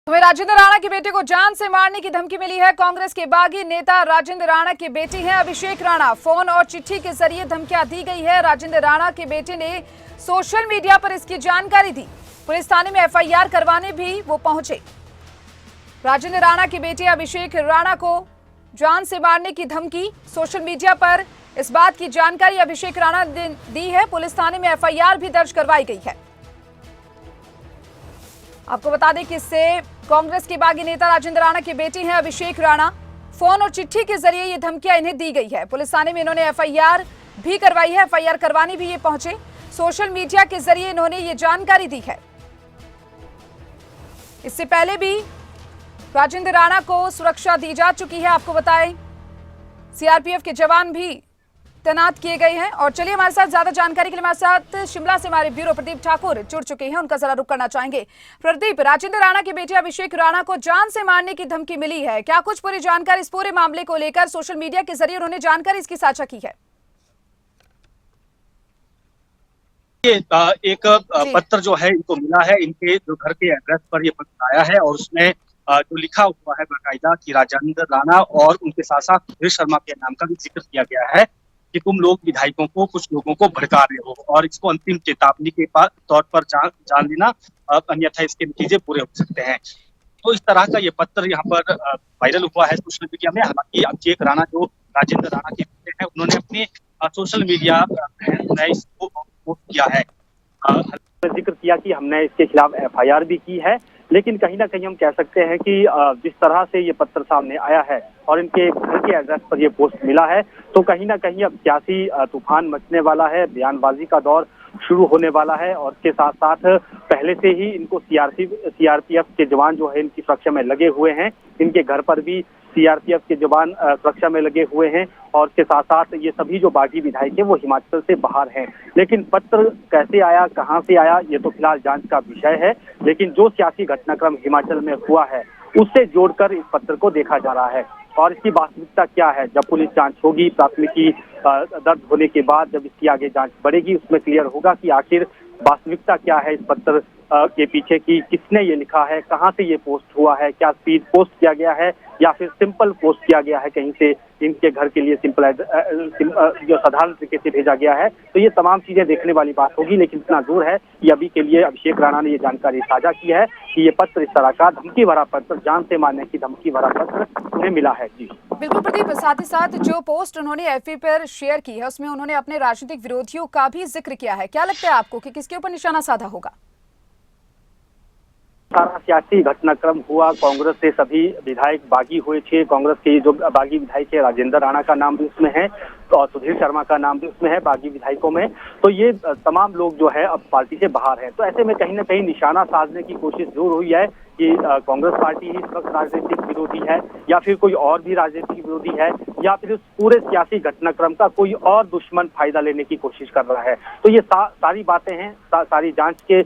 तुम्हें राजेंद्र राणा के बेटे को जान से मारने की धमकी मिली है। कांग्रेस के बागी नेता राजेंद्र राणा के बेटे हैं अभिषेक राणा। फोन और चिट्ठी के जरिए धमकियां दी गई है। राजेंद्र राणा के बेटे ने सोशल मीडिया पर इसकी जानकारी दी। पुलिस थाने में एफआईआर करवाने भी वो पहुंचे। राजेंद्र राणा के बेटे अभिषेक राणा को जान से मारने की धमकी, सोशल मीडिया पर इस बात की जानकारी अभिषेक राणा ने दी है। पुलिस थाने में एफआईआर भी दर्ज करवाई गई है। आपको बता दें कि इससे कांग्रेस के बागी नेता राजेंद्र राणा के बेटे हैं अभिषेक राणा। फोन और चिट्ठी के जरिए ये धमकियां इन्हें दी गई है। पुलिस थाने में इन्होंने एफआईआर भी करवाई है। एफआईआर करवाने भी ये पहुंचे। सोशल मीडिया के जरिए इन्होंने ये जानकारी दी है। इससे पहले भी राजेंद्र राणा को सुरक्षा दी जा चुकी है। आपको बताएं सीआरपीएफ के जवान भी तैनात किए गए हैं। और चलिए हमारे साथ ज्यादा जानकारी के लिए हमारे साथ शिमला से हमारे ब्यूरो प्रदीप ठाकुर जुड़ चुके हैं। उनका जरा रुख करना चाहेंगे। प्रदीप, राजेंद्र राणा के बेटे अभिषेक राणा को जान से मारने की धमकी मिली है, क्या कुछ पूरी जानकारी इस पूरे मामले को लेकर सोशल मीडिया के जरिए उन्होंने जानकारी इसकी साझा की है? एक पत्र जो है इनको मिला है, इनके जो घर के एड्रेस पर ये पत्र आया है और उसमें जो लिखा हुआ है बाकायदा कि राजेंद्र राणा और उनके साथ साथ सुधीर शर्मा के नाम का भी जिक्र किया गया है कि तुम लोग विधायकों को, कुछ लोगों को भड़का रहे हो और इसको अंतिम चेतावनी के तौर पर जान लेना, अन्यथा इसके नतीजे पूरे हो सकते हैं। तो इस तरह का ये पत्र यहाँ पर वायरल हुआ है सोशल मीडिया में। हालांकि अभिषेक राणा जो राजेंद्र राणा के बेटे हैं, उन्होंने अपने सोशल मीडिया में इसको पोस्ट किया है, जिक्र किया कि हमने इसके खिलाफ एफआईआर भी की है। लेकिन कहीं ना कहीं हम कह सकते हैं कि जिस तरह से ये पत्र सामने आया है और इनके घर के एड्रेस पर ये पोस्ट मिला है, तो कहीं ना कहीं अब सियासी तूफान मचने वाला है, बयानबाजी का दौर शुरू होने वाला है। और इसके साथ साथ पहले से ही इनको सीआरपीएफ के जवान जो है इनकी सुरक्षा में लगे हुए हैं। इनके घर पर भी सीआरपीएफ के जवान सुरक्षा में लगे हुए हैं। और इसके साथ साथ ये सभी जो बागी विधायक हैं वो हिमाचल से बाहर हैं। लेकिन पत्र कैसे आया, कहां से आया, ये तो फिलहाल जांच का विषय है। लेकिन जो सियासी घटनाक्रम हिमाचल में हुआ है उससे जोड़कर इस पत्र को देखा जा रहा है। और इसकी वास्तविकता क्या है, जब पुलिस जांच होगी, प्राथमिकी दर्ज होने के बाद जब इसकी आगे जांच बढ़ेगी, उसमें क्लियर होगा कि आखिर वास्तविकता क्या है इस पत्र के पीछे की, किसने ये लिखा है, कहां से ये पोस्ट हुआ है, क्या स्पीड पोस्ट किया गया है या फिर सिंपल पोस्ट किया गया है, कहीं से इनके घर के लिए सिंपल जो साधारण तरीके से भेजा गया है। तो ये तमाम चीजें देखने वाली बात होगी। लेकिन इतना दूर है कि अभी के लिए अभिषेक राणा ने ये जानकारी साझा की है कि ये पत्र, इस तरह का धमकी भरा पत्र, जान से मारने की धमकी भरा पत्र उन्हें मिला है। जी बिल्कुल प्रदीप, साथ ही साथ जो पोस्ट उन्होंने एफबी पर शेयर की है उसमें उन्होंने अपने राजनीतिक विरोधियों का भी जिक्र किया है। क्या लगता है आपको कि किसके ऊपर निशाना साधा होगा? सारा सियासी घटनाक्रम हुआ, कांग्रेस से सभी विधायक बागी हुए थे। कांग्रेस के जो बागी विधायक है, राजेंद्र राणा का नाम भी उसमें है और सुधीर शर्मा का नाम भी उसमें है बागी विधायकों में। तो ये तमाम लोग जो है अब पार्टी से बाहर हैं। तो ऐसे में कहीं ना कहीं निशाना साधने की कोशिश जरूर हुई है कि कांग्रेस पार्टी ही इस वक्त राजनीतिक विरोधी है या फिर कोई और भी राजनीतिक विरोधी है या फिर उस पूरे सियासी घटनाक्रम का कोई और दुश्मन फायदा लेने की कोशिश कर रहा है। तो ये सारी बातें हैं, सारी जांच के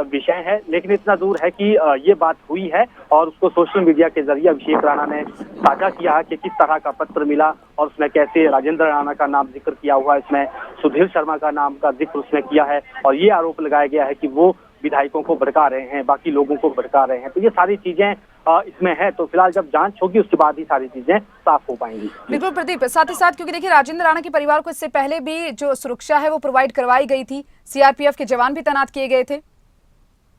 विषय है। लेकिन इतना दूर है कि ये बात हुई है और उसको सोशल मीडिया के जरिए अभिषेक राणा ने साझा किया है कि किस तरह का पत्र मिला और उसमें कैसे राजेंद्र राणा का नाम जिक्र किया हुआ है, इसमें सुधीर शर्मा का नाम का जिक्र उसने किया है और ये आरोप लगाया गया है कि वो विधायकों को भड़का रहे हैं, बाकी लोगों को भड़का रहे हैं। तो ये सारी चीजें इसमें है। तो फिलहाल जब जांच होगी उसके बाद ही सारी चीजें साफ हो पाएंगी। बिल्कुल प्रदीप, साथ ही साथ क्योंकि देखिए राजेंद्र राणा के परिवार को इससे पहले भी जो सुरक्षा है वो प्रोवाइड करवाई गई थी, सीआरपीएफ के जवान भी तैनात किए गए थे।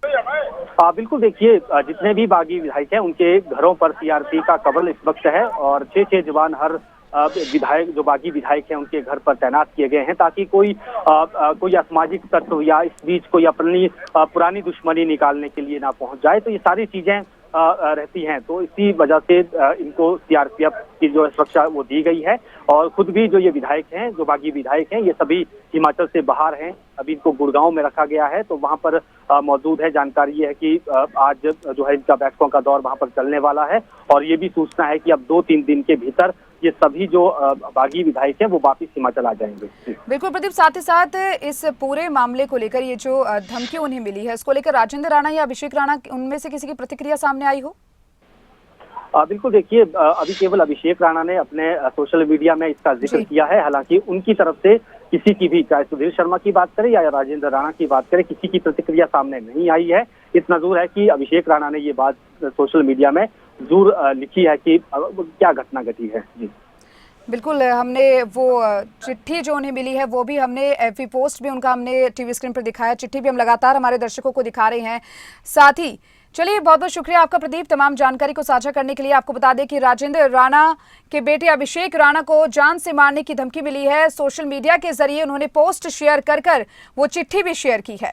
बिल्कुल, देखिए जितने भी बागी विधायक हैं उनके घरों पर सीआरपी का कब्र इस वक्त है और 6 जवान हर विधायक, जो बागी विधायक हैं उनके घर पर तैनात किए गए हैं ताकि कोई असामाजिक तत्व या इस बीच कोई अपनी पुरानी दुश्मनी निकालने के लिए ना पहुंच जाए। तो ये सारी चीजें रहती हैं। तो इसी वजह से इनको सीआरपीएफ की जो सुरक्षा वो दी गई है। और खुद भी जो ये विधायक हैं, जो बागी विधायक हैं, ये सभी हिमाचल से बाहर हैं। अभी इनको गुड़गांव में रखा गया है, तो वहां पर मौजूद है। जानकारी ये है कि आज जो है इनका बैठकों का दौर वहां पर चलने वाला है और ये भी सूचना है कि अब 2-3 दिन के भीतर ये सभी जो बागी विधायक हैं वो वापिस हिमाचल आ जाएंगे। बिल्कुल प्रदीप, साथ ही साथ इस पूरे मामले को लेकर ये जो धमकी उन्हें मिली है उसको लेकर राजेंद्र राणा या अभिषेक राणा, उनमें से किसी की प्रतिक्रिया सामने आई हो? बिल्कुल देखिए, अभी केवल अभिषेक राणा ने अपने सोशल मीडिया में इसका जिक्र जी। किया है। हालांकि उनकी तरफ से किसी की भी, चाहे सुधीर शर्मा की बात करें या राजेंद्र राणा की बात करें, किसी की प्रतिक्रिया सामने नहीं आई है। इतना जरूर है कि अभिषेक राणा ने ये बात सोशल मीडिया में जरूर लिखी है कि क्या घटना घटी है। जी बिल्कुल, हमने वो चिट्ठी जो उन्हें मिली है वो भी हमने एफबी पोस्ट भी उनका हमने टीवी स्क्रीन पर दिखाया, चिट्ठी भी हम लगातार हमारे दर्शकों को दिखा रहे हैं। साथ ही चलिए, बहुत बहुत शुक्रिया आपका प्रदीप, तमाम जानकारी को साझा करने के लिए। आपको बता दें कि राजेंद्र राणा के बेटे अभिषेक राणा को जान से मारने की धमकी मिली है। सोशल मीडिया के जरिए उन्होंने पोस्ट शेयर कर वो चिट्ठी भी शेयर की है।